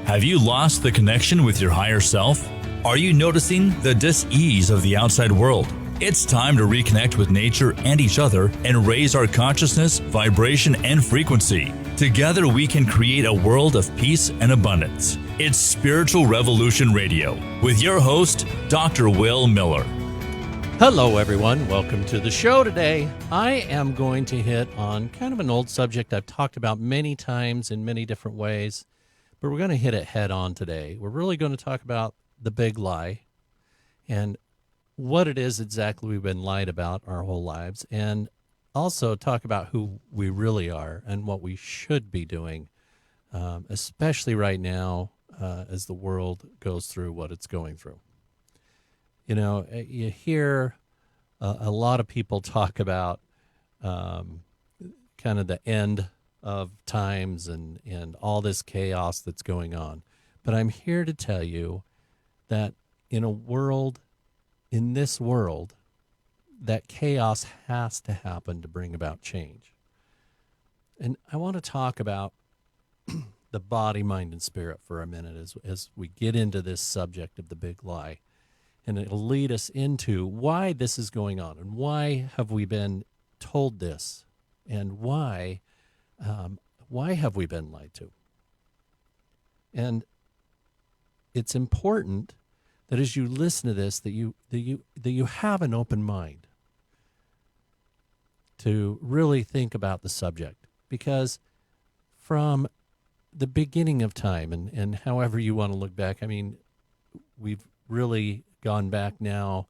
Have you lost the connection with your higher self? Are you noticing the dis-ease of the outside world? It's time to reconnect with nature and each other and raise our consciousness, vibration, and frequency. Together we can create a world of peace and abundance. It's Spiritual Revolution Radio with your host, Dr. Will Miller. Hello, everyone. Welcome to the show today. I am going to hit on kind of an old subject I've talked about many times in many different ways, but we're going to hit it head on today. We're really going to talk about the big lie and what it is exactly we've been lied about our whole lives, and also talk about who we really are and what we should be doing, especially right now as the world goes through what it's going through. You know, you hear a lot of people talk about kind of the end of times and all this chaos that's going on. But I'm here to tell you that in this world, that chaos has to happen to bring about change. And I want to talk about the body, mind, and spirit for a minute as we get into this subject of the big lie. And it'll lead us into why this is going on and why have we been told this and why have we been lied to. And it's important that as you listen to this, that you have an open mind to really think about the subject, because from the beginning of time and however you want to look back, I mean, we've really gone back now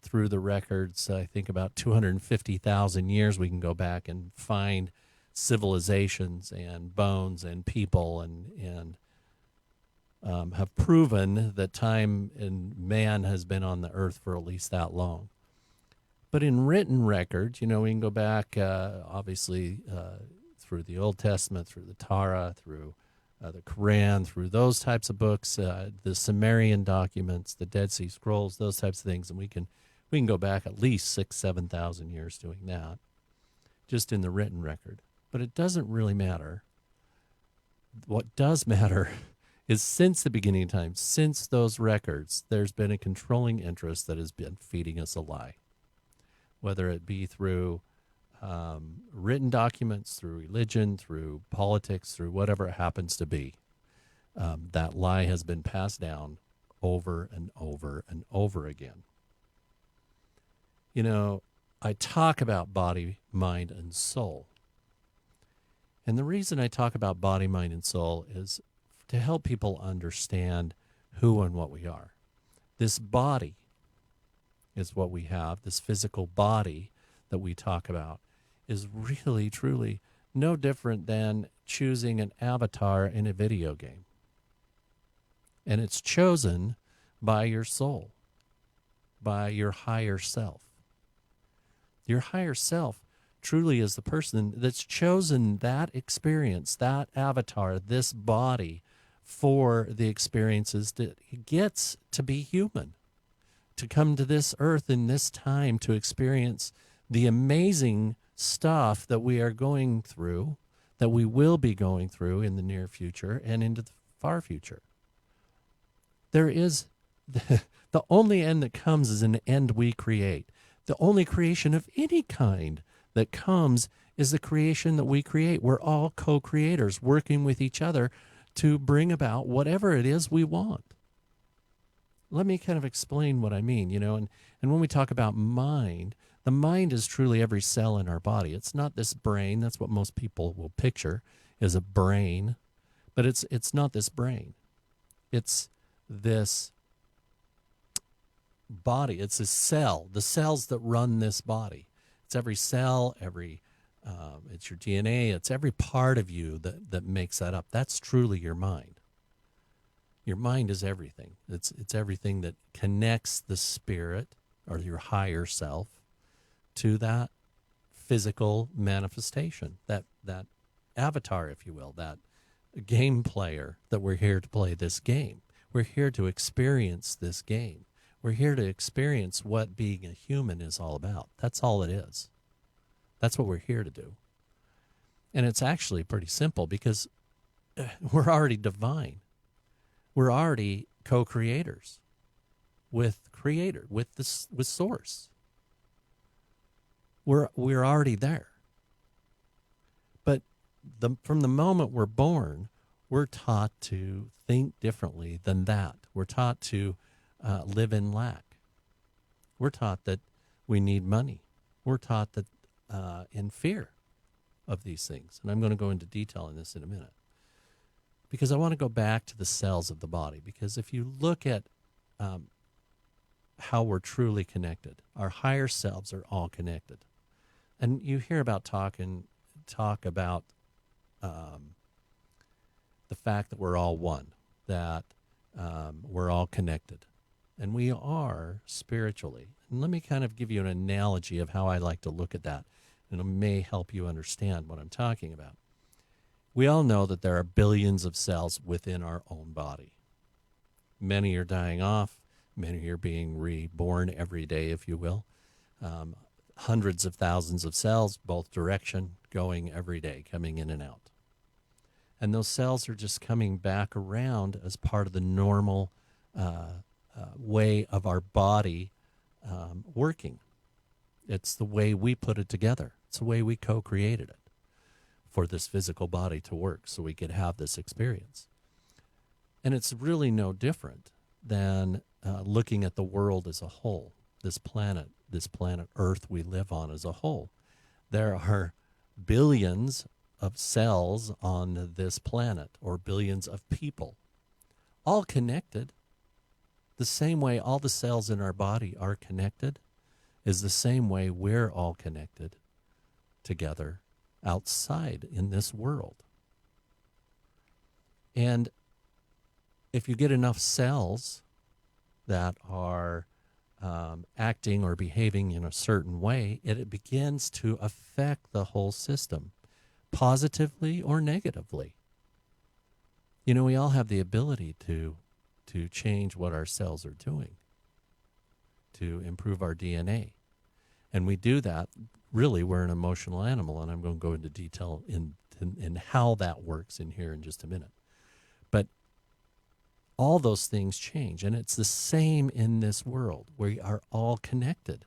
through the records, I think about 250,000 years we can go back and find civilizations and bones and people and have proven that time and man has been on the earth for at least that long. But in written records, you know, we can go back obviously through the Old Testament, through the Torah, through the Quran, through those types of books, the Sumerian documents, the Dead Sea Scrolls, those types of things, and we can go back at least 6,000-7,000 years doing that, just in the written record. But it doesn't really matter. What does matter is since the beginning of time, since those records, there's been a controlling interest that has been feeding us a lie, whether it be through written documents, through religion, through politics, through whatever it happens to be. That lie has been passed down over and over and over again. You know, I talk about body, mind, and soul. And the reason I talk about body, mind, and soul is to help people understand who and what we are. This body is what we have, this physical body that we talk about is really, truly no different than choosing an avatar in a video game. And it's chosen by your soul, by your higher self. Your higher self truly is the person that's chosen that experience, that avatar, this body for the experiences that it gets to be human, to come to this earth in this time to experience the amazing stuff that we are going through, that we will be going through in the near future and into the far future. There is the only end that comes is an end we create. The only creation of any kind that comes is the creation that we create. We're all co-creators working with each other to bring about whatever it is we want. Let me kind of explain what I mean, you know, and when we talk about mind, the mind is truly every cell in our body. It's not this brain. That's what most people will picture is a brain, but it's not this brain. It's this body. It's a cell, the cells that run this body. It's every cell, it's your DNA, it's every part of you that makes that up. That's truly your mind. Your mind is everything. It's everything that connects the spirit or your higher self to that physical manifestation, that avatar, if you will, that game player that we're here to play this game. We're here to experience this game. We're here to experience what being a human is all about. That's all it is. That's what we're here to do. And it's actually pretty simple because we're already divine. We're already co-creators with Creator, with Source. We're already there. But from the moment we're born, we're taught to think differently than that. We're taught to live in lack. We're taught that we need money. We're taught that in fear of these things. And I'm going to go into detail in this in a minute. Because I want to go back to the cells of the body. Because if you look at how we're truly connected, our higher selves are all connected. And you hear about talk about the fact that we're all one, that we're all connected. And we are spiritually. And let me kind of give you an analogy of how I like to look at that. And it may help you understand what I'm talking about. We all know that there are billions of cells within our own body. Many are dying off. Many are being reborn every day, if you will. Hundreds of thousands of cells, both direction, going every day, coming in and out. And those cells are just coming back around as part of the normal way of our body working. It's the way we put it together. It's the way we co-created it for this physical body to work so we could have this experience. And it's really no different than looking at the world as a whole, this planet Earth we live on as a whole. There are billions of cells on this planet, or billions of people, all connected. The same way all the cells in our body are connected is the same way we're all connected together outside in this world. And if you get enough cells that are acting or behaving in a certain way, it begins to affect the whole system, positively or negatively. You know, we all have the ability to change what our cells are doing, to improve our DNA. And we do that. Really, we're an emotional animal, and I'm going to go into detail in how that works in here in just a minute. But all those things change, and it's the same in this world. We are all connected,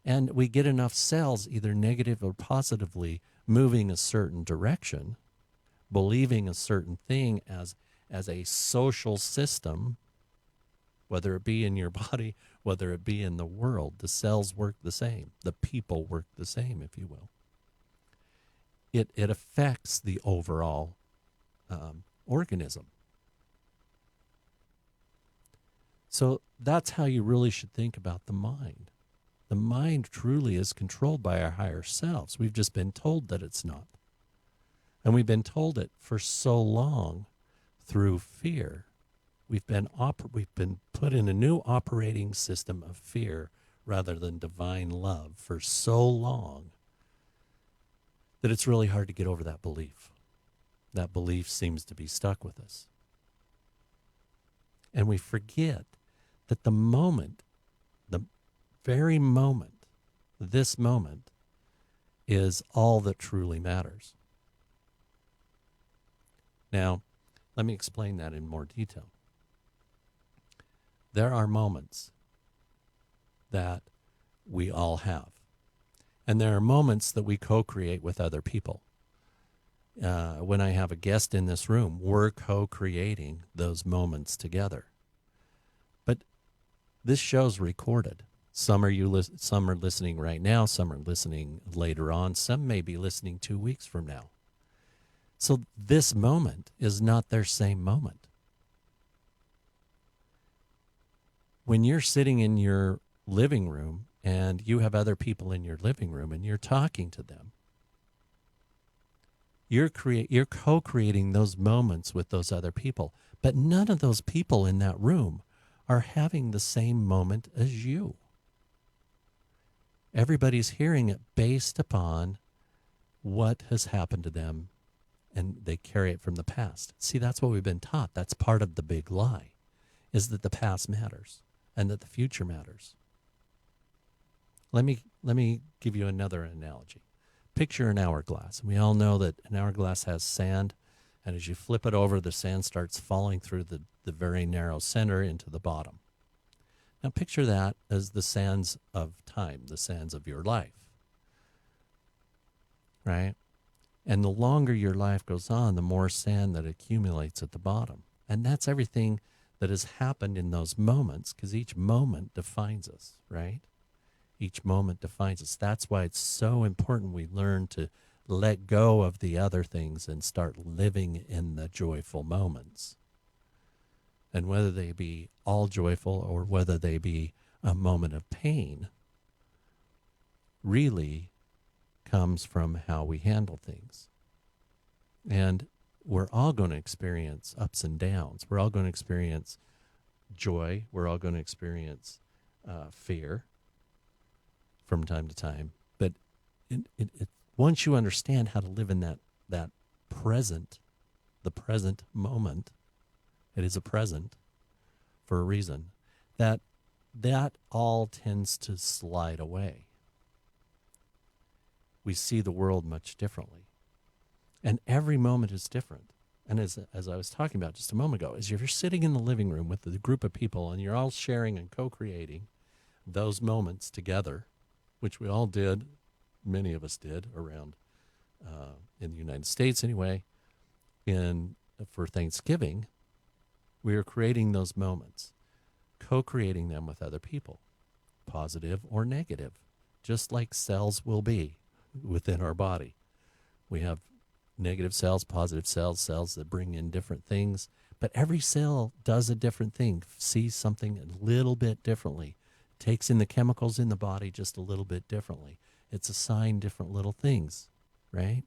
and we get enough cells, either negative or positively, moving a certain direction, believing a certain thing as a social system, whether it be in your body, whether it be in the world. The cells work the same. The people work the same, if you will. It affects the overall organism. So that's how you really should think about the mind. The mind truly is controlled by our higher selves. We've just been told that it's not. And we've been told it for so long through fear. We've been put in a new operating system of fear rather than divine love for so long that it's really hard to get over that belief. That belief seems to be stuck with us. And we forget that the moment, the very moment, this moment, is all that truly matters. Now, let me explain that in more detail. There are moments that we all have. And there are moments that we co-create with other people. When I have a guest in this room, we're co-creating those moments together. But this show's recorded. Some are listening right now. Some are listening later on. Some may be listening 2 weeks from now. So this moment is not their same moment. When you're sitting in your living room and you have other people in your living room and you're talking to them, you're co-creating those moments with those other people. But none of those people in that room are having the same moment as you. Everybody's hearing it based upon what has happened to them, and they carry it from the past. See, that's what we've been taught. That's part of the big lie, is that the past matters and that the future matters. Let me give you another analogy. Picture an hourglass. We all know that an hourglass has sand And as you flip it over, the sand starts falling through the very narrow center into the bottom. Now picture that as the sands of time, the sands of your life, right? And the longer your life goes on, the more sand that accumulates at the bottom. And that's everything that has happened in those moments, because each moment defines us, right? Each moment defines us. That's why it's so important we learn to let go of the other things and start living in the joyful moments. And whether they be all joyful or whether they be a moment of pain, really comes from how we handle things. And we're all going to experience ups and downs. We're all going to experience joy. We're all going to experience fear from time to time. But once you understand how to live in that present, the present moment, it is a present for a reason, that all tends to slide away. We see the world much differently. And every moment is different. And as I was talking about just a moment ago, is if you're sitting in the living room with a group of people and you're all sharing and co-creating those moments together, which we all did, many of us did around in the United States anyway, for Thanksgiving, we are creating those moments, co-creating them with other people, positive or negative, just like cells will be within our body. We have negative cells, positive cells, cells that bring in different things, but every cell does a different thing, sees something a little bit differently, takes in the chemicals in the body just a little bit differently. It's assigned different little things, right?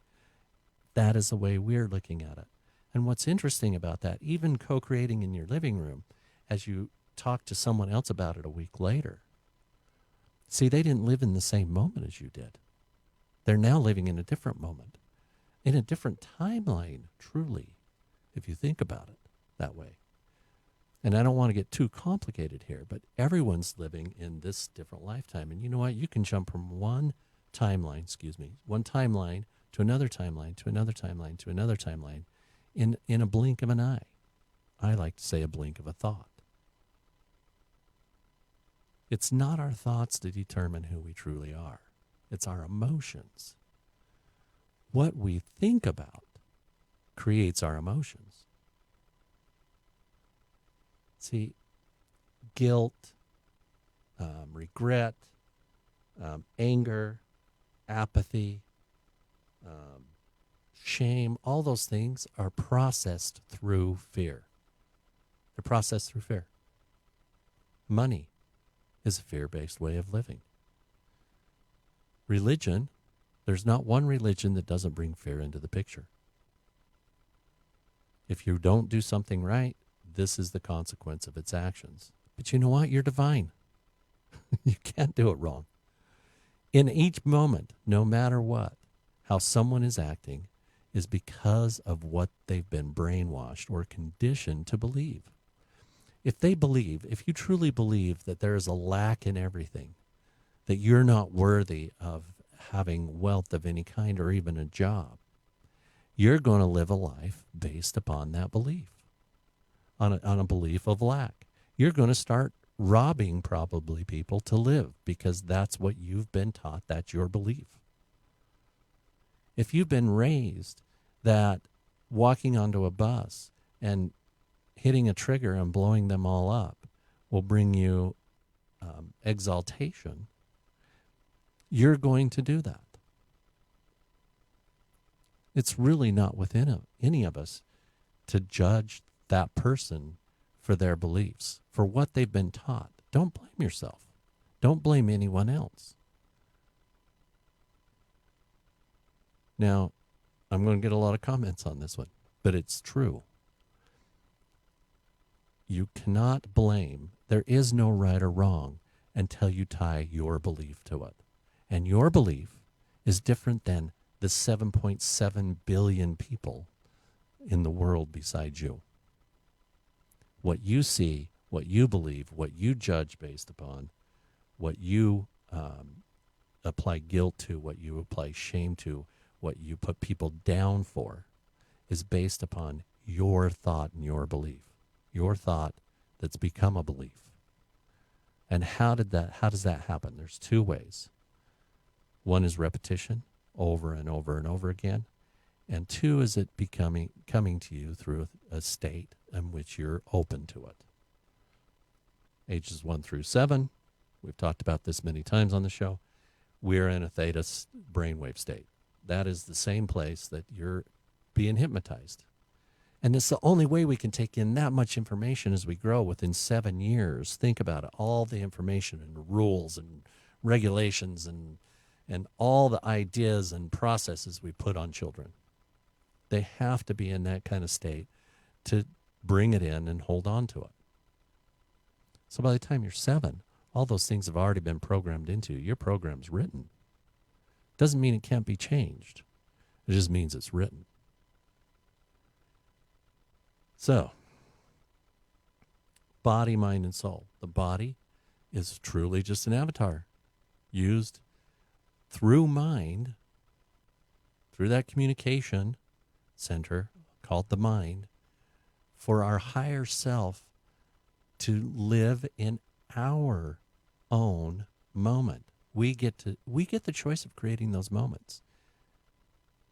That is the way we're looking at it. And what's interesting about that, even co-creating in your living room, as you talk to someone else about it a week later, see, they didn't live in the same moment as you did. They're now living in a different moment, in a different timeline, truly, if you think about it that way. And I don't want to get too complicated here, but everyone's living in this different lifetime. And you know what? You can jump from one timeline to another timeline, to another timeline, to another timeline in a blink of an eye. I like to say a blink of a thought. It's not our thoughts that determine who we truly are. It's our emotions. What we think about creates our emotions. See, guilt, regret, anger, apathy, shame, all those things are processed through fear. They're processed through fear. Money is a fear-based way of living. Religion, there's not one religion that doesn't bring fear into the picture. If you don't do something right, this is the consequence of its actions. But you know what? You're divine. You can't do it wrong. In each moment, no matter what, how someone is acting is because of what they've been brainwashed or conditioned to believe. If you truly believe that there is a lack in everything, that you're not worthy of having wealth of any kind or even a job, you're going to live a life based upon that belief, on a belief of lack. You're going to start robbing probably people to live because that's what you've been taught, that's your belief. If you've been raised that walking onto a bus and hitting a trigger and blowing them all up will bring you exaltation, you're going to do that. It's really not within any of us to judge that person for their beliefs, for what they've been taught. Don't blame yourself. Don't blame anyone else. Now, I'm going to get a lot of comments on this one, but it's true. You cannot blame. There is no right or wrong until you tie your belief to it. And your belief is different than the 7.7 billion people in the world besides you. What you see, what you believe, what you judge based upon, what you apply guilt to, what you apply shame to, what you put people down for, is based upon your thought and your belief, your thought that's become a belief. And how does that happen? There's two ways. One is repetition over and over and over again. And two is it coming to you through a state in which you're open to it. Ages 1 through 7, we've talked about this many times on the show, we're in a theta brainwave state. That is the same place that you're being hypnotized. And it's the only way we can take in that much information as we grow within 7 years. Think about it, all the information and rules and regulations and all the ideas and processes we put on children. They have to be in that kind of state to bring it in and hold on to it. So by the time you're 7, all those things have already been programmed into you. Your program's written. Doesn't mean it can't be changed. It just means it's written. So, body, mind, and soul. The body is truly just an avatar used through mind, through that communication center called the mind, for our higher self to live in our own moment. We get the choice of creating those moments.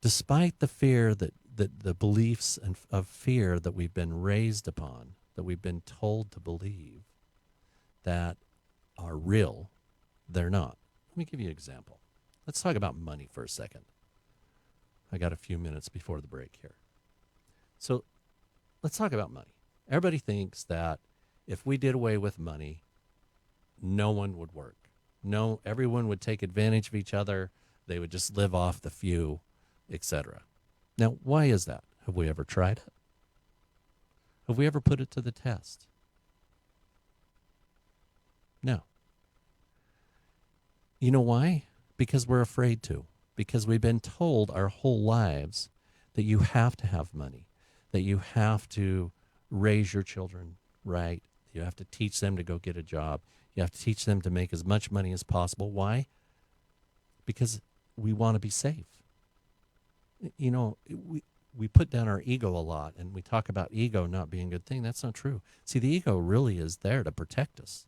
Despite the fear that the beliefs of fear that we've been raised upon, that we've been told to believe that are real, they're not. Let me give you an example. Let's talk about money for a second. I got a few minutes before the break here. So let's talk about money. Everybody thinks that if we did away with money, no one would work. No, everyone would take advantage of each other. They would just live off the few, etc. Now, why is that? Have we ever tried it? Have we ever put it to the test? No. You know why? Because we're afraid to. Because we've been told our whole lives that you have to have money, that you have to raise your children right, you have to teach them to go get a job, you have to teach them to make as much money as possible. Why? Because we want to be safe. You know, we put down our ego a lot, and we talk about ego not being a good thing. That's not true. See, the ego really is there to protect us,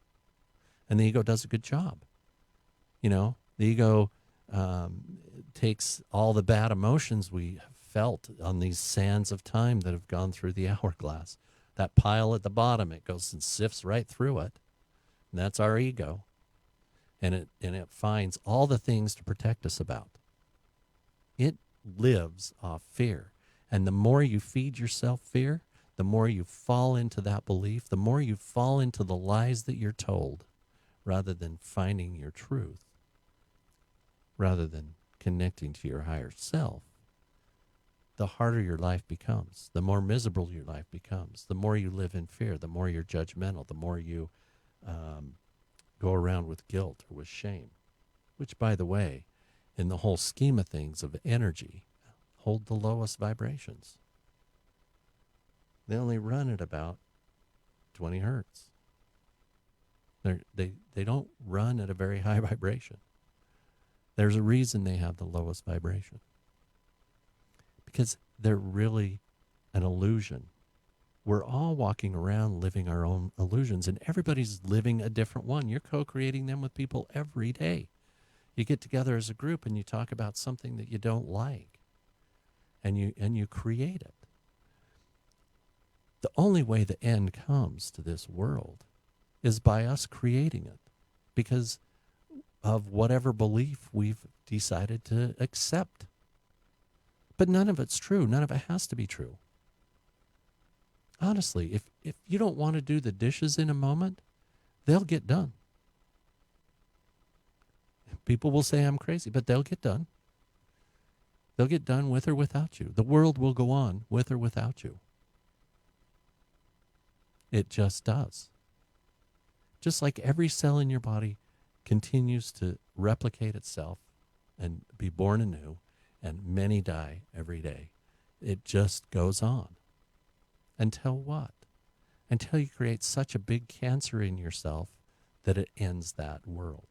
and the ego does a good job. You know, the ego takes all the bad emotions we felt on these sands of time that have gone through the hourglass. That pile at the bottom, it goes and sifts right through it. And that's our ego. And it finds all the things to protect us about. It lives off fear. And the more you feed yourself fear, the more you fall into that belief, the more you fall into the lies that you're told, rather than finding your truth, rather than connecting to your higher self, the harder your life becomes, the more miserable your life becomes, the more you live in fear, the more you're judgmental, the more you go around with guilt or with shame, which, by the way, in the whole scheme of things of energy, hold the lowest vibrations. They only run at about 20 hertz. They don't run at a very high vibration. There's a reason they have the lowest vibration. Because they're really an illusion. We're all walking around living our own illusions, and everybody's living a different one. You're co-creating them with people every day. You get together as a group and you talk about something that you don't like, and you create it. The only way the end comes to this world is by us creating it, because of whatever belief we've decided to accept. But none of it's true. None of it has to be true. Honestly, if you don't want to do the dishes in a moment, they'll get done. People will say I'm crazy, but they'll get done. They'll get done with or without you. The world will go on with or without you. It just does. Just like every cell in your body continues to replicate itself and be born anew, and many die every day. It just goes on. Until what? Until you create such a big cancer in yourself that it ends that world.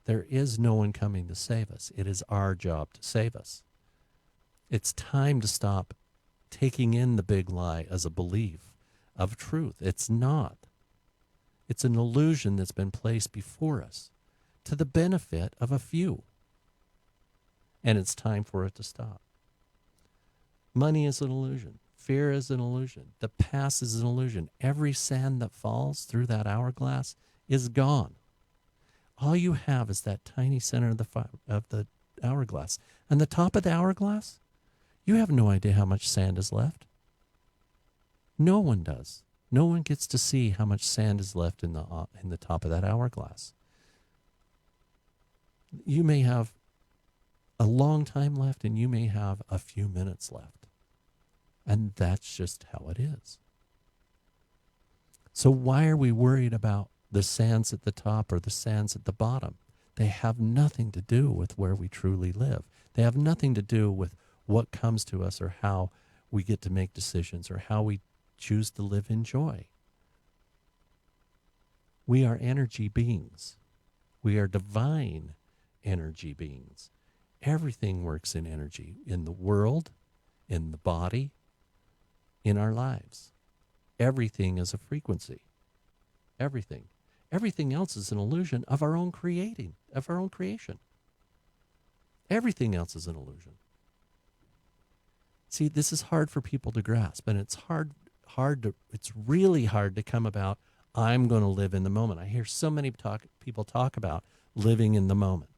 There is no one coming to save us. It is our job to save us. It's time to stop taking in the big lie as a belief of truth. It's not. It's an illusion that's been placed before us to the benefit of a few. And it's time for it to stop. Money is an illusion. Fear is an illusion. The past is an illusion. Every sand that falls through that hourglass is gone. All you have is that tiny center of the hourglass. And the top of the hourglass, you have no idea how much sand is left. No one does. No one gets to see how much sand is left in the top of that hourglass. You may have a long time left, and you may have a few minutes left. And that's just how it is. So why are we worried about the sands at the top or the sands at the bottom? They have nothing to do with where we truly live. They have nothing to do with what comes to us or how we get to make decisions or how we choose to live in joy. We are energy beings. We are divine energy beings. Everything works in energy, in the world, in the body, in our lives. Everything is a frequency. Everything. Everything else is an illusion of our own creating, of our own creation. Everything else is an illusion. See, this is hard for people to grasp, and it's it's really hard to come about, I'm going to live in the moment. I hear so many people talk about living in the moment.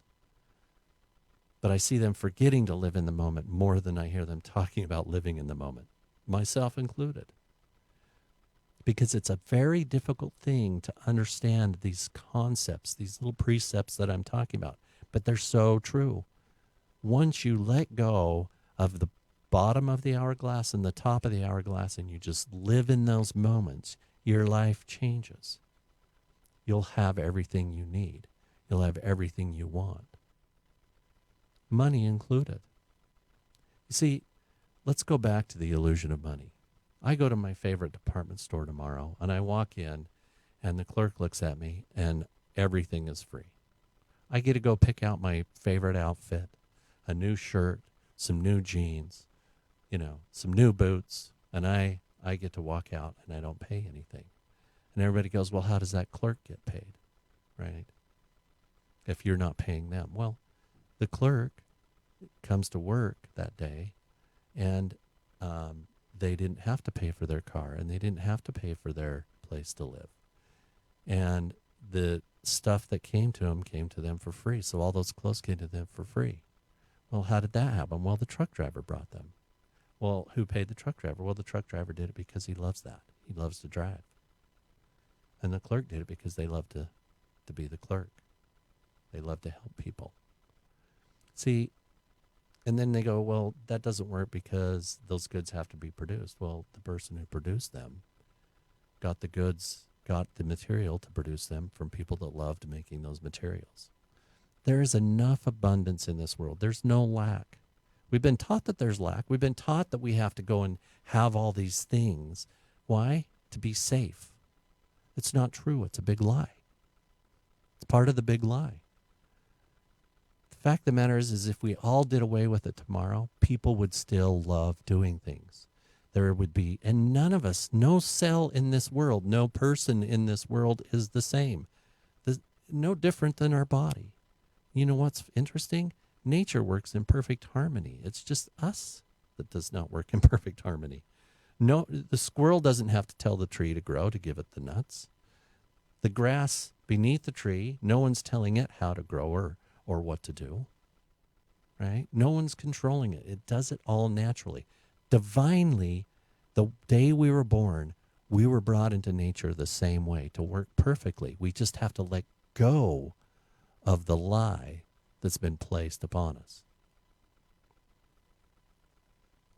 But I see them forgetting to live in the moment more than I hear them talking about living in the moment, myself included. Because it's a very difficult thing to understand these concepts, these little precepts that I'm talking about. But they're so true. Once you let go of the bottom of the hourglass and the top of the hourglass and you just live in those moments, your life changes. You'll have everything you need. You'll have everything you want. Money included. You see, let's go back to the illusion of money. I go to my favorite department store tomorrow, and I walk in, and the clerk looks at me, and everything is free. I get to go pick out my favorite outfit, a new shirt, some new jeans, some new boots, and I get to walk out, and I don't pay anything. And everybody goes, well, how does that clerk get paid, right? If you're not paying them. Well, the clerk comes to work that day, and they didn't have to pay for their car, and they didn't have to pay for their place to live. And the stuff that came to them for free. So all those clothes came to them for free. Well, how did that happen? Well, the truck driver brought them. Well, who paid the truck driver? Well, the truck driver did it because he loves that. He loves to drive. And the clerk did it because they love to be the clerk. They love to help people. See, and then they go, well, that doesn't work because those goods have to be produced. Well, the person who produced them got the material to produce them from people that loved making those materials. There is enough abundance in this world. There's no lack. We've been taught that there's lack. We've been taught that we have to go and have all these things. Why? To be safe. It's not true. It's a big lie. It's part of the big lie. The fact of the matter is if we all did away with it tomorrow, people would still love doing things. There would be, and none of us, no cell in this world, no person in this world is the same. No different than our body. You know what's interesting? Nature works in perfect harmony. It's just us that does not work in perfect harmony. No, the squirrel doesn't have to tell the tree to grow to give it the nuts. The grass beneath the tree, no one's telling it how to grow or what to do, right? No one's controlling it. It does it all naturally. Divinely, the day we were born, we were brought into nature the same way to work perfectly. We just have to let go of the lie that's been placed upon us.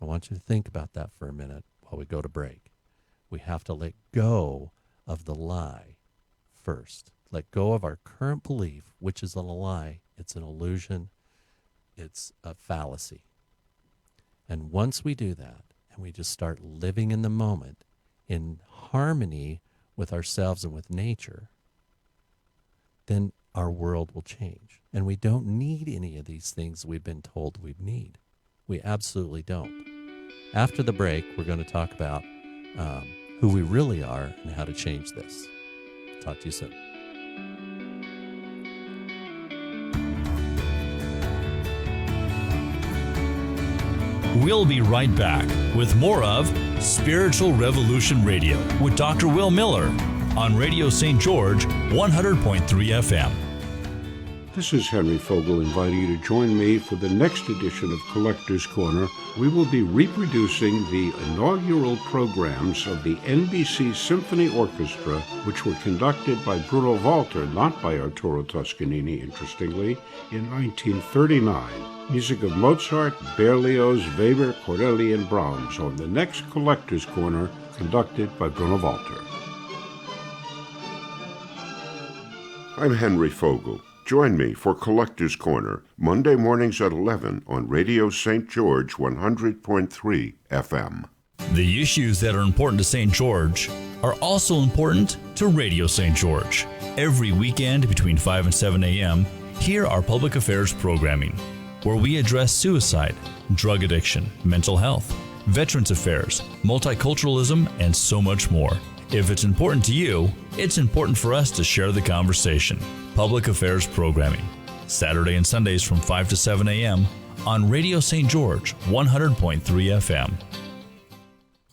I want you to think about that for a minute while we go to break. We have to let go of the lie first. Let go of our current belief, which is a lie. It's an illusion. It's a fallacy. And once we do that, and we just start living in the moment in harmony with ourselves and with nature, then our world will change. And we don't need any of these things we've been told we need. We absolutely don't. After the break, we're going to talk about who we really are and how to change this. Talk to you soon. We'll be right back with more of Spiritual Revolution Radio with Dr. Will Miller on Radio St. George 100.3 FM. This is Henry Fogel inviting you to join me for the next edition of Collector's Corner. We will be reproducing the inaugural programs of the NBC Symphony Orchestra, which were conducted by Bruno Walter, not by Arturo Toscanini, interestingly, in 1939. Music of Mozart, Berlioz, Weber, Corelli, and Brahms on the next Collector's Corner, conducted by Bruno Walter. I'm Henry Fogel. Join me for Collector's Corner, Monday mornings at 11 on Radio St. George 100.3 FM. The issues that are important to St. George are also important to Radio St. George. Every weekend between 5 and 7 a.m., hear our public affairs programming, where we address suicide, drug addiction, mental health, veterans affairs, multiculturalism, and so much more. If it's important to you, it's important for us to share the conversation. Public Affairs Programming, Saturday and Sundays from 5 to 7 a.m. on Radio St. George 100.3 FM.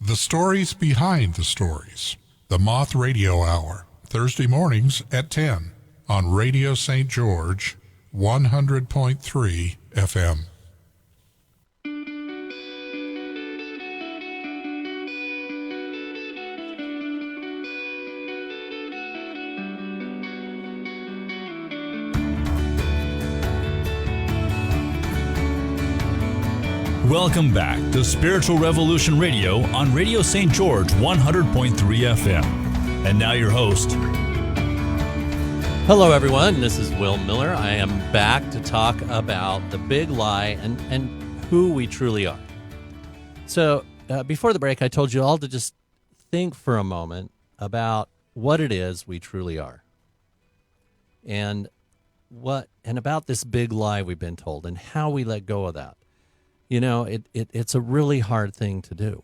The stories behind the stories. The Moth Radio Hour, Thursday mornings at 10 on Radio St. George 100.3 FM. Welcome back to Spiritual Revolution Radio on Radio St. George 100.3 FM. And now your host. Hello, everyone. This is Will Miller. I am back to talk about the big lie and who we truly are. So before the break, I told you all to just think for a moment about what it is we truly are. And about this big lie we've been told and how we let go of that. You know, it's a really hard thing to do.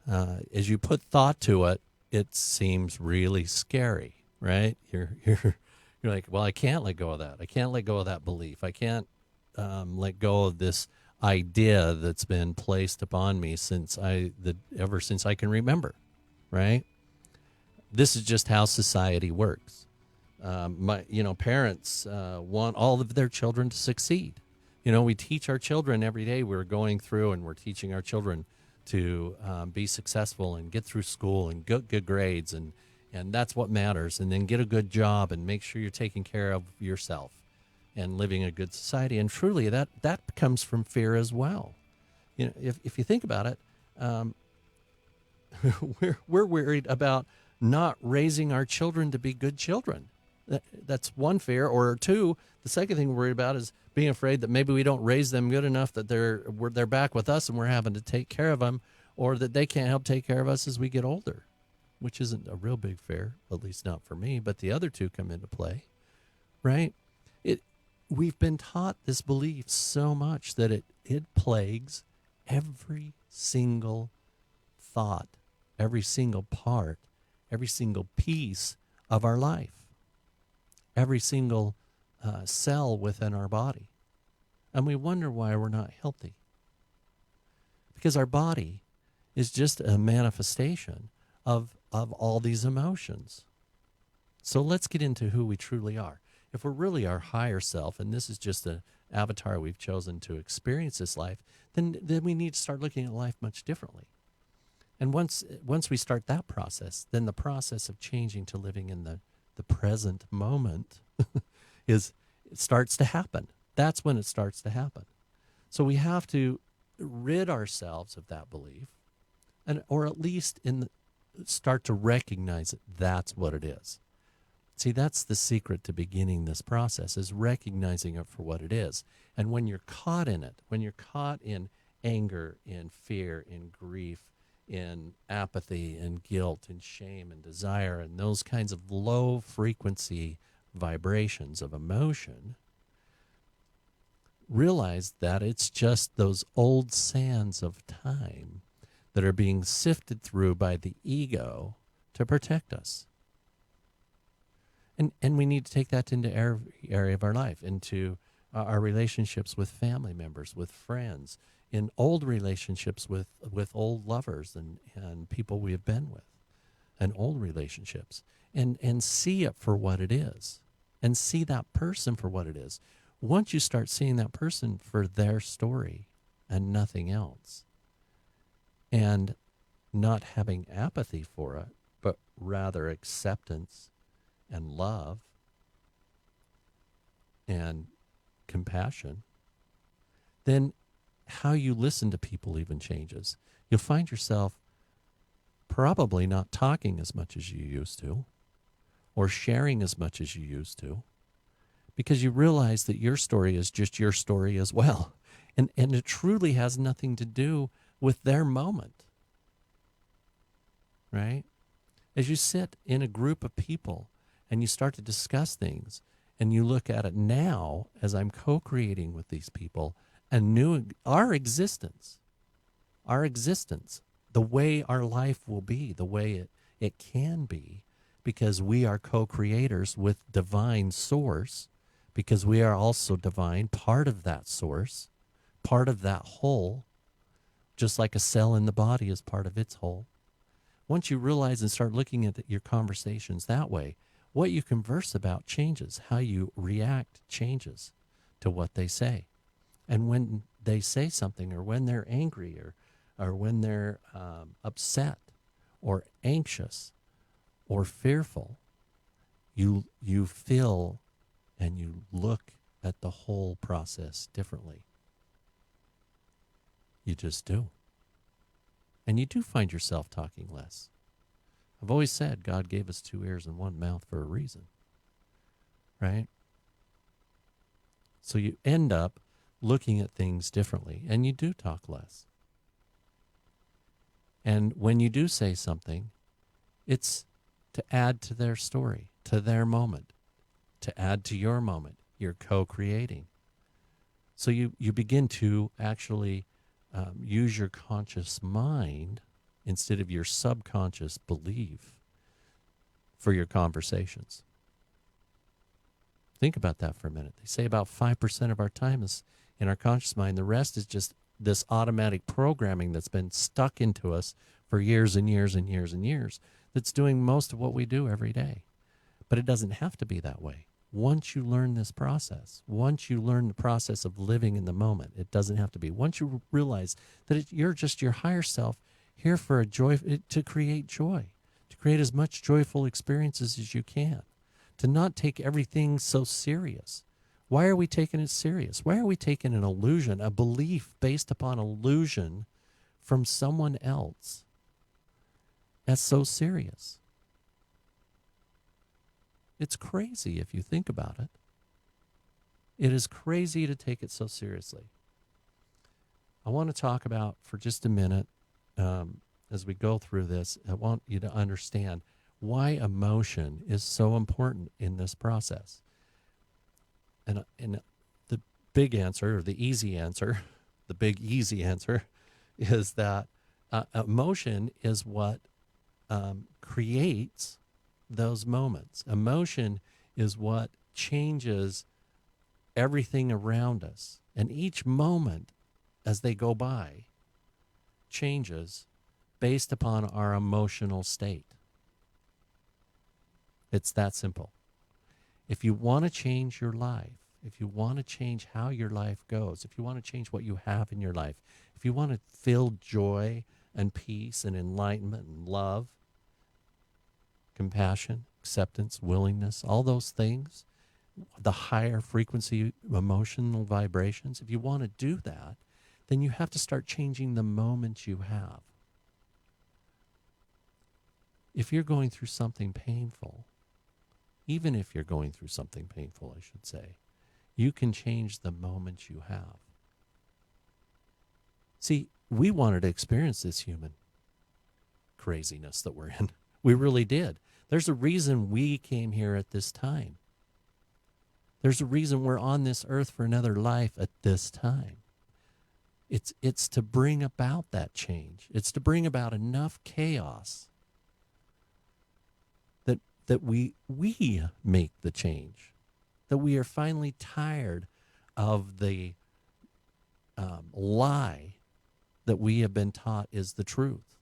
As you put thought to it, it seems really scary, right? You're like, well, I can't let go of that. I can't let go of that belief. I can't let go of this idea that's been placed upon me ever since I can remember, right? This is just how society works. Parents want all of their children to succeed. You know, we teach our children every day. We're going through and we're teaching our children to be successful and get through school and get good grades, and that's what matters. And then get a good job and make sure you're taking care of yourself and living a good society. And truly, that comes from fear as well. You know, if you think about it, we're worried about not raising our children to be good children. That's one fear. Or two, the second thing we're worried about is being afraid that maybe we don't raise them good enough that they're back with us and we're having to take care of them, or that they can't help take care of us as we get older, which isn't a real big fear, at least not for me, but the other two come into play, right? We've been taught this belief so much that it plagues every single thought, every single part, every single piece of our life, every single cell within our body. And we wonder why we're not healthy. Because our body is just a manifestation of all these emotions. So let's get into who we truly are. If we're really our higher self, and this is just an avatar we've chosen to experience this life, then we need to start looking at life much differently. And once we start that process, then the process of changing to living in the present moment it starts to happen. That's when it starts to happen. So we have to rid ourselves of that belief, or at least start to recognize that that's what it is. See, that's the secret to beginning this process, is recognizing it for what it is. And when you're caught in it, when you're caught in anger, in fear, in grief, in apathy, in guilt, in shame, and desire, and those kinds of low frequency vibrations of emotion, realize that it's just those old sands of time that are being sifted through by the ego to protect us. And we need to take that into every area of our life, into our relationships with family members, with friends, in old relationships with old lovers and people we have been with, and old relationships, and see it for what it is, and see that person for what it is. Once you start seeing that person for their story and nothing else, and not having apathy for it, but rather acceptance and love and compassion, then how you listen to people even changes. You'll find yourself probably not talking as much as you used to, or sharing as much as you used to, because you realize that your story is just your story as well. And it truly has nothing to do with their moment, right? As you sit in a group of people and you start to discuss things, and you look at it now as I'm co-creating with these people, our existence, the way our life will be, the way it can be, because we are co-creators with divine source, because we are also divine, part of that source, part of that whole, just like a cell in the body is part of its whole. Once you realize and start looking at your conversations that way, what you converse about changes. How you react changes to what they say. And when they say something, or when they're angry, or when they're upset or anxious or fearful, you feel and you look at the whole process differently. You just do. And you do find yourself talking less. I've always said God gave us 2 ears and 1 mouth for a reason, right? So you end up looking at things differently, and you do talk less. And when you do say something, it's to add to their story, to their moment, to add to your moment. You're co-creating. So you begin to actually use your conscious mind instead of your subconscious belief for your conversations. Think about that for a minute. They say about 5% of our time is in our conscious mind. The rest is just this automatic programming that's been stuck into us for years and years and years and years, that's doing most of what we do every day. But it doesn't have to be that way. Once you learn this process, once you learn the process of living in the moment, it doesn't have to be. Once you realize that you're just your higher self, here for a joy, to create joy, to create as much joyful experiences as you can, to not take everything so serious. Why are we taking it serious? Why are we taking an illusion, a belief based upon illusion from someone else as so serious? It's crazy if you think about it. It is crazy to take it so seriously. I want to talk about, for just a minute, as we go through this, I want you to understand why emotion is so important in this process. And the big answer, or the easy answer, the big easy answer, is that emotion is what creates those moments. Emotion is what changes everything around us. And each moment as they go by changes based upon our emotional state. It's that simple. If you want to change your life, if you want to change how your life goes, if you want to change what you have in your life, if you want to feel joy and peace and enlightenment and love, compassion, acceptance, willingness, all those things, the higher frequency emotional vibrations, if you want to do that, then you have to start changing the moment you have. If you're going through something painful, even if you're going through something painful, I should say, you can change the moment you have. See, we wanted to experience this human craziness that we're in. We really did. There's a reason we came here at this time. There's a reason we're on this earth for another life at this time. It's to bring about that change. It's to bring about enough chaos that we make the change, that we are finally tired of the lie that we have been taught is the truth.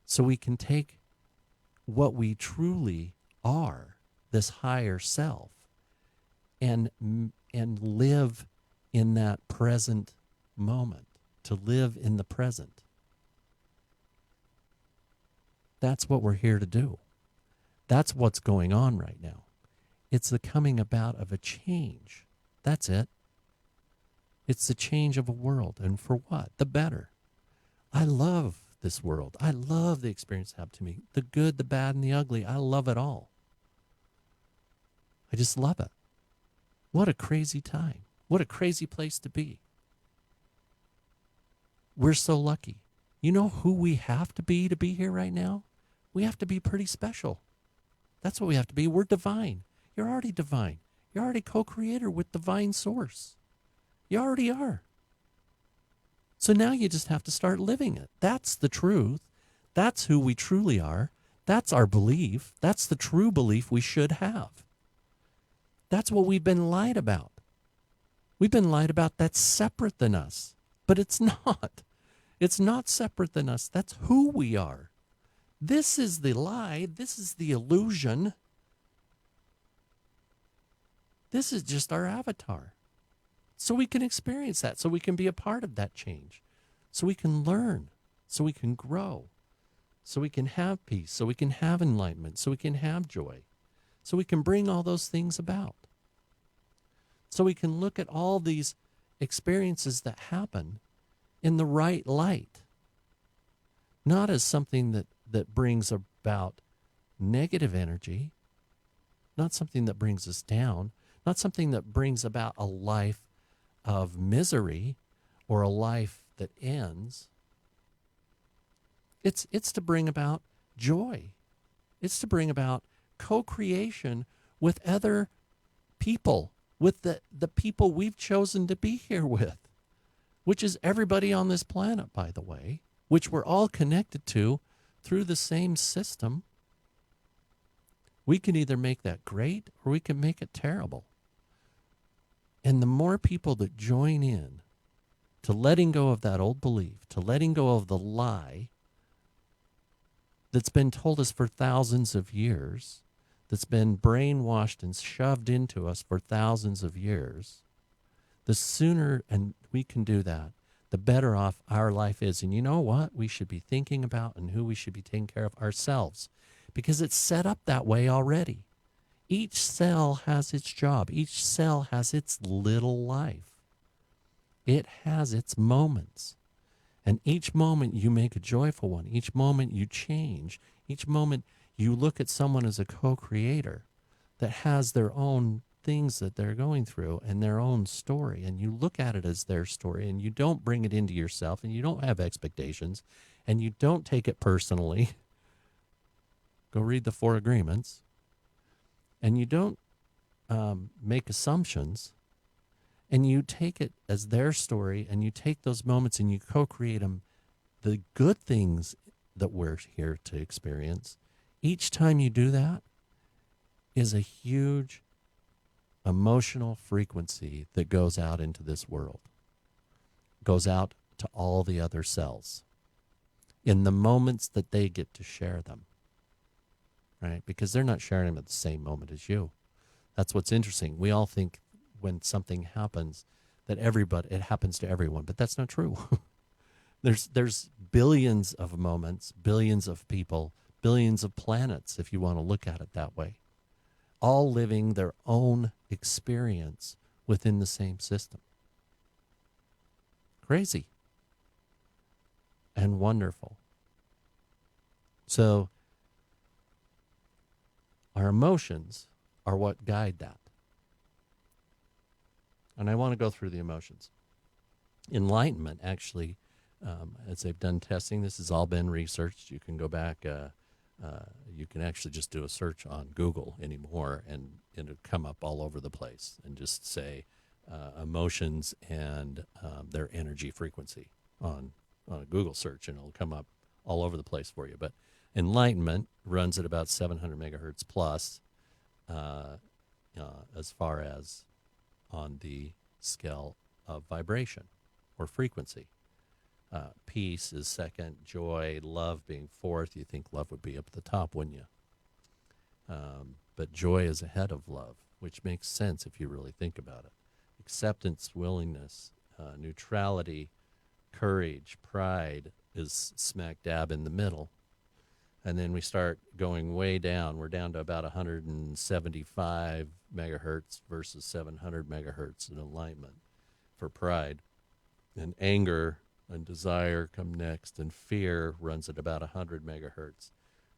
So we can take what we truly are, this higher self, and live in that present moment, to live in the present. That's what we're here to do. That's what's going on right now. It's the coming about of a change. That's it. It's the change of a world. And for what? The better. I love this world. I love the experience it happened to me. The good, the bad, and the ugly. I love it all. I just love it. What a crazy time. What a crazy place to be. We're so lucky. You know who we have to be here right now? We have to be pretty special. That's what we have to be. We're divine. You're already divine. You're already co-creator with divine source. You already are. So now you just have to start living it. That's the truth. That's who we truly are. That's our belief. That's the true belief we should have. That's what we've been lied about. We've been lied about that's separate than us. But it's not. It's not separate than us. That's who we are. This is the lie. This is the illusion. This is just our avatar. So we can experience that, so we can be a part of that change, so we can learn, so we can grow, so we can have peace, so we can have enlightenment, so we can have joy, so we can bring all those things about. So we can look at all these experiences that happen in the right light, not as something that brings about negative energy, not something that brings us down, not something that brings about a life of misery or a life that ends. It's to bring about joy. It's to bring about co-creation with other people, with the people we've chosen to be here with, which is everybody on this planet, by the way, which we're all connected to through the same system. We can either make that great or we can make it terrible. And the more people that join in to letting go of that old belief, to letting go of the lie that's been told us for thousands of years, that's been brainwashed and shoved into us for thousands of years, the sooner and we can do that, the better off our life is. And you know what we should be thinking about and who we should be taking care of? Ourselves. Because it's set up that way already. Each cell has its job. Each cell has its little life. It has its moments. And each moment you make a joyful one. Each moment you change. Each moment you look at someone as a co-creator that has their own things that they're going through and their own story. And you look at it as their story and you don't bring it into yourself and you don't have expectations and you don't take it personally. Go read the 4 Agreements. And you don't make assumptions, and you take it as their story, and you take those moments and you co-create them, the good things that we're here to experience. Each time you do that is a huge emotional frequency that goes out into this world, goes out to all the other cells in the moments that they get to share them. Right? Because they're not sharing them at the same moment as you. That's what's interesting. We all think when something happens that it happens to everyone, but that's not true. There's billions of moments, billions of people, billions of planets, if you want to look at it that way, all living their own experience within the same system. Crazy and wonderful. So our emotions are what guide that. And I want to go through the emotions. Enlightenment, actually, as they've done testing, this has all been researched. You can go back You can actually just do a search on Google anymore, and it'll come up all over the place, and just say emotions and their energy frequency on a Google search, and it'll come up all over the place for you. But enlightenment runs at about 700 megahertz plus, as far as on the scale of vibration or frequency. Peace is second, joy, love being fourth. You think love would be up at the top, wouldn't you? But joy is ahead of love, which makes sense if you really think about it. Acceptance, willingness, neutrality, courage, pride is smack dab in the middle. And then we start going way down. We're down to about 175 megahertz versus 700 megahertz in enlightenment for pride. And anger and desire come next, and fear runs at about 100 megahertz.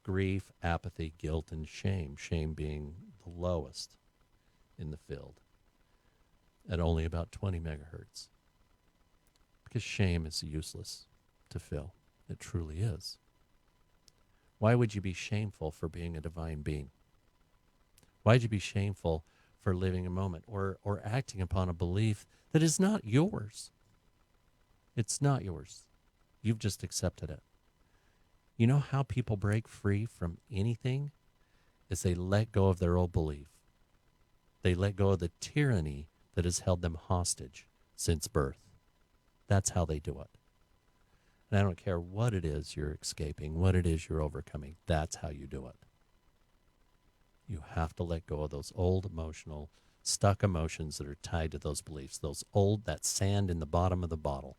Grief, apathy, guilt, and shame being the lowest in the field at only about 20 megahertz. Because shame is useless to feel. It truly is. Why would you be shameful for being a divine being? Why would you be shameful for living a moment or acting upon a belief that is not yours? It's not yours. You've just accepted it. You know how people break free from anything? Is they let go of their old belief. They let go of the tyranny that has held them hostage since birth. That's how they do it. And I don't care what it is you're escaping, what it is you're overcoming. That's how you do it. You have to let go of those old emotional, stuck emotions that are tied to those beliefs, that sand in the bottom of the bottle.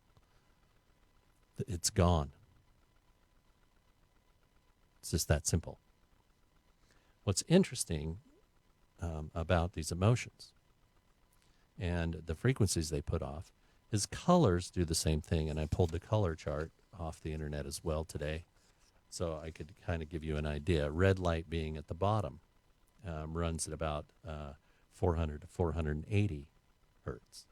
It's gone. It's just that simple. What's interesting about these emotions and the frequencies they put off is colors do the same thing. And I pulled the color chart off the internet as well today, so I could kind of give you an idea. Red light being at the bottom runs at about 400 to 480 hertz.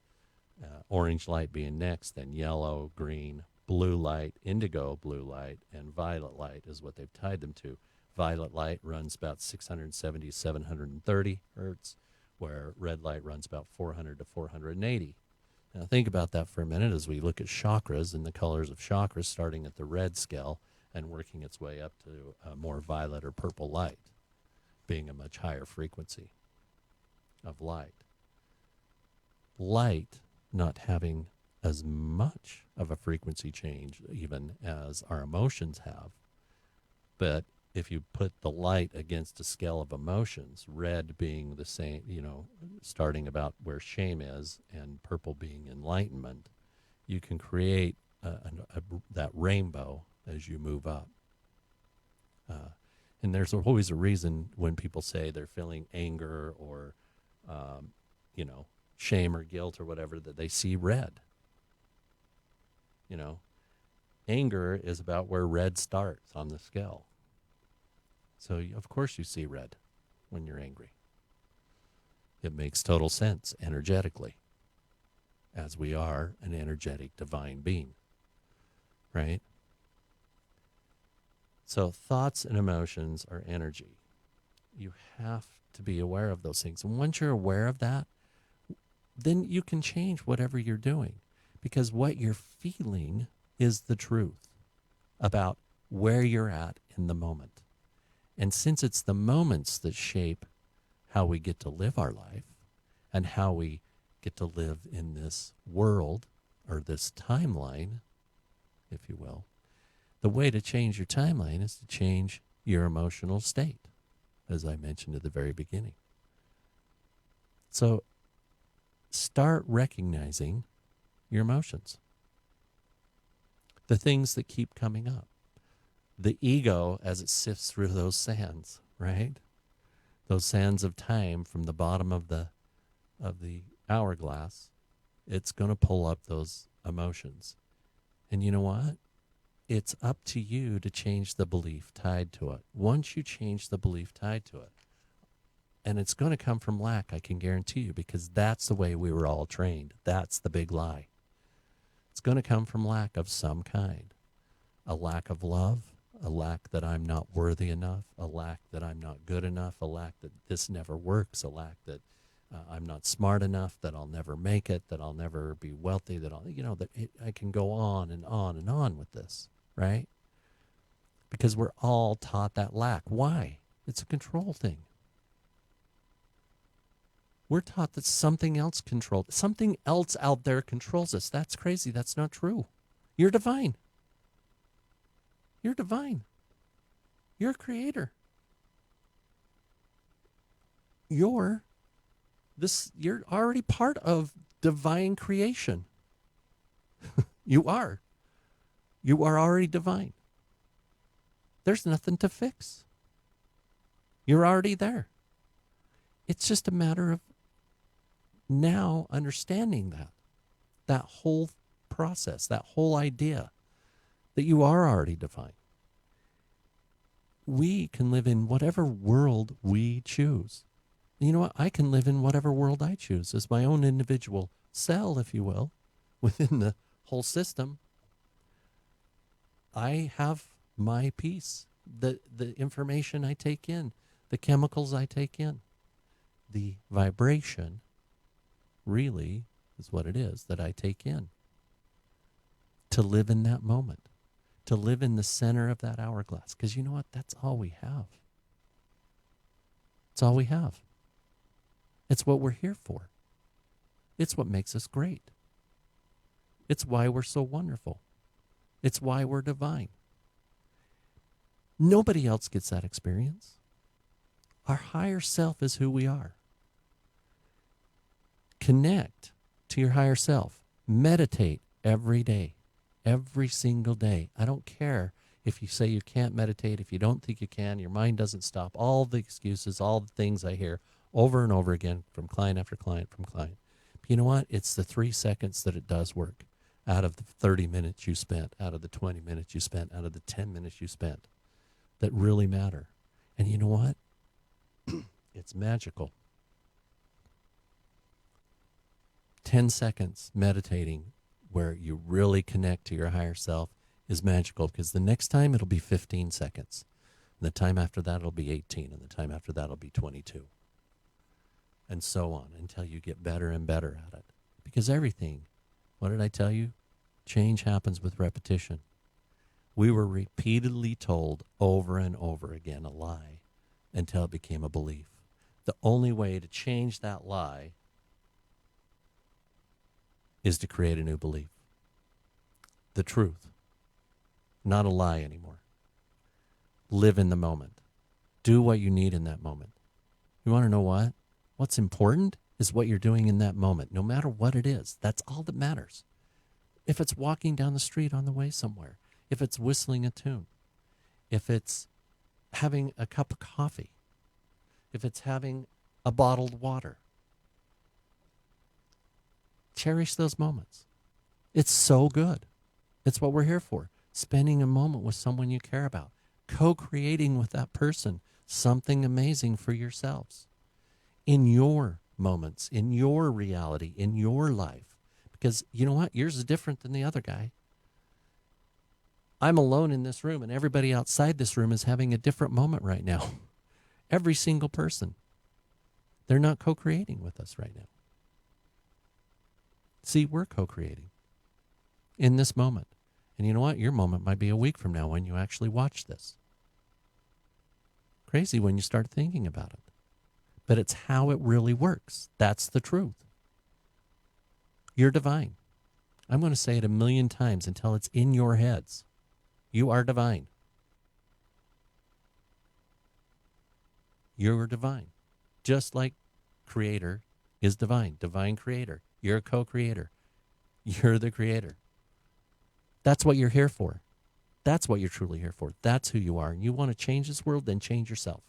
Orange light being next, then yellow, green, blue light, indigo blue light, and violet light is what they've tied them to. Violet light runs about 670 to 730 hertz, where red light runs about 400 to 480. Now think about that for a minute as we look at chakras and the colors of chakras, starting at the red scale and working its way up to more violet or purple light, being a much higher frequency of light. Light not having as much of a frequency change even as our emotions have. But if you put the light against a scale of emotions, red being the same, starting about where shame is, and purple being enlightenment, you can create that rainbow as you move up. And there's always a reason when people say they're feeling anger or, shame or guilt or whatever, that they see red. Anger is about where red starts on the scale. So, of course, you see red when you're angry. It makes total sense energetically, as we are an energetic divine being, right? So thoughts and emotions are energy. You have to be aware of those things. And once you're aware of that, then you can change whatever you're doing, because what you're feeling is the truth about where you're at in the moment. And since it's the moments that shape how we get to live our life and how we get to live in this world or this timeline, if you will, the way to change your timeline is to change your emotional state, as I mentioned at the very beginning. So start recognizing your emotions, the things that keep coming up. The ego as it sifts through those sands, right? Those sands of time from the bottom of the hourglass, it's going to pull up those emotions. And you know what? It's up to you to change the belief tied to it. Once you change the belief tied to it, and it's going to come from lack, I can guarantee you, because that's the way we were all trained. That's the big lie. It's going to come from lack of some kind. A lack of love, a lack that I'm not worthy enough, a lack that I'm not good enough, a lack that this never works, a lack that I'm not smart enough, that I'll never make it, that I'll never be wealthy, that I can go on and on and on with this, right? Because we're all taught that lack. Why? It's a control thing. We're taught that something else out there controls us. That's crazy. That's not true. You're divine. You're divine. You're a creator. You're already part of divine creation. You are. You are already divine. There's nothing to fix. You're already there. It's just a matter of now understanding that whole process, that whole idea that you are already divine. We can live in whatever world we choose. You know what? I can live in whatever world I choose as my own individual cell, if you will, within the whole system. I have my piece, the information I take in, the chemicals I take in, the vibration really is what it is that I take in to live in that moment, to live in the center of that hourglass. Because you know what? That's all we have. It's all we have. It's what we're here for. It's what makes us great. It's why we're so wonderful. It's why we're divine. Nobody else gets that experience. Our higher self is who we are. Connect to your higher self. Meditate every day, every single day. I don't care if you say you can't meditate, if you don't think you can, your mind doesn't stop. All the excuses, all the things I hear over and over again from client after client from client. But you know what? It's the 3 seconds that it does work out of the 30 minutes you spent, out of the 20 minutes you spent, out of the 10 minutes you spent that really matter. And you know what? It's magical. 10 seconds meditating where you really connect to your higher self is magical, because the next time it'll be 15 seconds. And the time after that it'll be 18. And the time after that it'll be 22. And so on until you get better and better at it. Because everything, what did I tell you? Change happens with repetition. We were repeatedly told over and over again a lie until it became a belief. The only way to change that lie is to create a new belief. The truth. Not a lie anymore. Live in the moment. Do what you need in that moment. You want to know what? What's important is what you're doing in that moment, no matter what it is. That's all that matters. If it's walking down the street on the way somewhere, if it's whistling a tune, if it's having a cup of coffee, if it's having a bottled water, cherish those moments. It's so good. It's what we're here for. Spending a moment with someone you care about, co-creating with that person something amazing for yourselves in your moments, in your reality, in your life. Because you know what? Yours is different than the other guy. I'm alone in this room, and everybody outside this room is having a different moment right now. Every single person. They're not co-creating with us right now. See, we're co-creating in this moment. And you know what? Your moment might be a week from now when you actually watch this. Crazy when you start thinking about it. But it's how it really works. That's the truth. You're divine. I'm going to say it 1,000,000 times until it's in your heads. You are divine. You're divine. Just like creator is divine. Divine creator. You're a co-creator. You're the creator. That's what you're here for. That's what you're truly here for. That's who you are. And you want to change this world, then change yourself.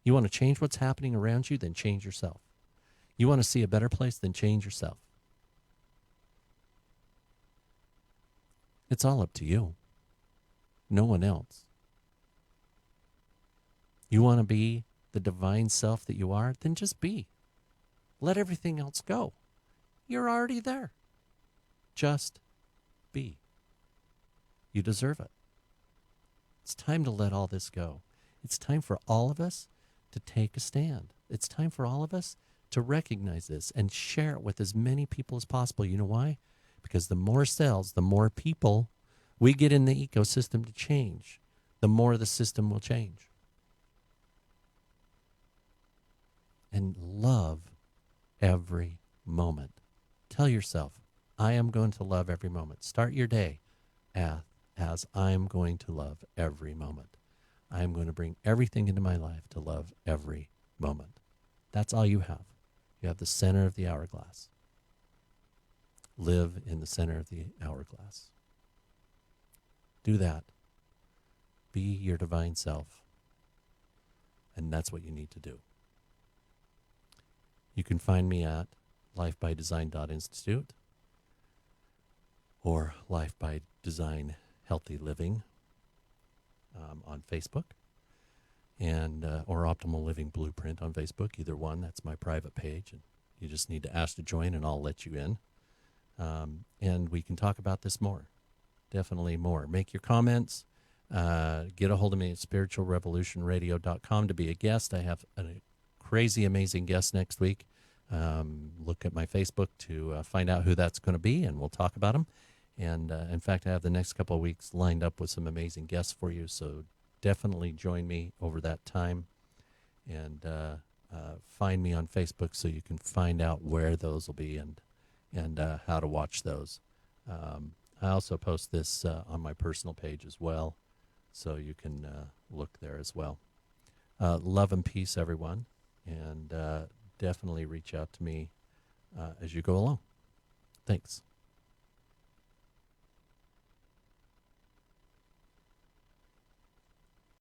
You want to change what's happening around you, then change yourself. You want to see a better place, then change yourself. It's all up to you. No one else. You want to be the divine self that you are, then just be. Let everything else go. You're already there. Just be. You deserve it. It's time to let all this go. It's time for all of us to take a stand. It's time for all of us to recognize this and share it with as many people as possible. You know why? Because the more cells, the more people we get in the ecosystem to change, the more the system will change. And love every moment. Tell yourself, I am going to love every moment. Start your day as I am going to love every moment. I am going to bring everything into my life to love every moment. That's all you have. You have the center of the hourglass. Live in the center of the hourglass. Do that. Be your divine self. And that's what you need to do. You can find me at lifebydesign.institute or Life by Design Healthy Living on Facebook, and or Optimal Living Blueprint on Facebook. Either one, that's my private page, and you just need to ask to join, and I'll let you in. And we can talk about this more, definitely more. Make your comments. Get a hold of me at spiritualrevolutionradio.com to be a guest. I have a crazy, amazing guest next week. Look at my Facebook to find out who that's going to be, and we'll talk about them. And in fact, I have the next couple of weeks lined up with some amazing guests for you, so definitely join me over that time. And find me on Facebook so you can find out where those will be and how to watch those. I also post this on my personal page as well, so you can look there as well. Love and peace, everyone, and definitely reach out to me as you go along. Thanks.